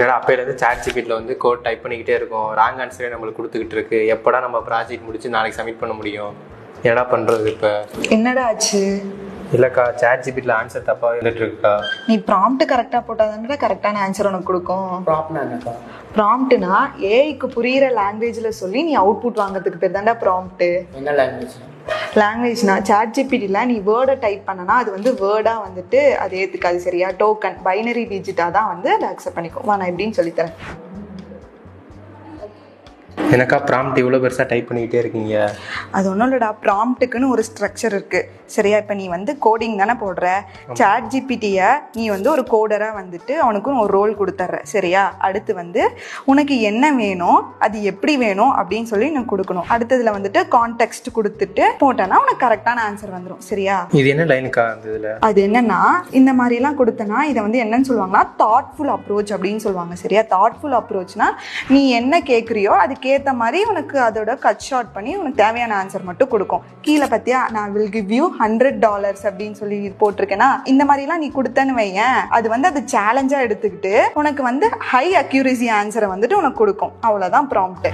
ஏன்னா அப்போலேருந்து ChatGPTல வந்து கோட் டைப் பண்ணிக்கிட்டே இருக்கும், ராங் ஆன்சரே நம்மளுக்கு கொடுத்துக்கிட்டு இருக்கு. எப்படா நம்ம ப்ராஜெக்ட் முடிச்சு நாளைக்கு சப்மிட் பண்ண முடியும்? என்னடா பண்ணுறது இப்போ? என்னடா ஆச்சு? இல்லைக்கா, ChatGPTல ஆன்சர் தப்பாக எழுதிட்டு இருக்கா. நீ ப்ராம்ப்ட் கரெக்டாக போட்டாதானே கரெக்டான ஆன்சர் உனக்கு கொடுக்கும். ப்ராம்ப்ட்னா ப்ராம்ப்ட்னா ஏஐக்கு புரியிற லாங்குவேஜில் சொல்லி நீ அவுட்புட் வாங்குறதுக்கு பேர் தான்டா ப்ராம்ப்ட். என்ன லாங்குவேஜ்? லாங்குவேஜ்னா ChatGPTல நீ வேர்டை டைப் பண்ணனா அது வந்து வேர்டாக வந்துட்டு அது ஏற்றுக்காது, சரியா? டோக்கன் பைனரி டிஜிட்டாக தான் வந்து அதை அக்செப்ட் பண்ணிக்கும். வா, நான் எப்படின்னு சொல்லித்தரேன். எனக்கா ப்ராம்ப்ட் இவ்வளோ பெருசாக டைப் பண்ணிக்கிட்டே இருக்கீங்க? அது ஒன்றும் இல்லைடா, ப்ராம்ப்ட்டுக்குன்னு ஒரு ஸ்ட்ரக்சர் இருக்குது, சரியா? இப்போ நீ வந்து கோடிங் தானே போடுற, ChatGPTயை நீ வந்து ஒரு கோடராக வந்துட்டு அவனுக்கும் ஒரு ரோல் கொடுத்துட்ற, சரியா? அடுத்து வந்து உனக்கு என்ன வேணும், அது எப்படி வேணும் அப்படின்னு சொல்லி நீ கொடுக்கணும். அடுத்ததில் வந்துட்டு கான்டெக்ஸ்ட் கொடுத்துட்டு போட்டேன்னா உனக்கு கரெக்டான ஆன்சர் வந்துடும், சரியா? இது என்ன லைனுக்கா அந்த இதில்? அது என்னன்னா, இந்த மாதிரிலாம் கொடுத்தனா இதை வந்து என்னன்னு சொல்லுவாங்கன்னா தாட்ஃபுல் அப்ரோச் அப்படின்னு சொல்லுவாங்க, சரியா? தாட்ஃபுல் அப்ரோச்னா நீ என்ன கேட்குறியோ அதுக்கேற்ற மாதிரி உனக்கு அதோட கட் ஷார்ட் பண்ணி உனக்கு தேவையான ஆன்சர் மட்டும் கொடுக்கும். கீழே பார்த்தியா, நான் வில் கிவ் யூ $100 அப்படின்னு சொல்லி போட்டிருக்கேன்னா, இந்த மாதிரிலாம் நீ கொடுத்தேன்னு வையேன், அது வந்து அது சேலஞ்சாக எடுத்துக்கிட்டு உனக்கு வந்து ஹை அக்யூரசி ஆன்சரை வந்துட்டு உனக்கு கொடுக்கும். அவ்வளோதான் ப்ராம்ப்ட்.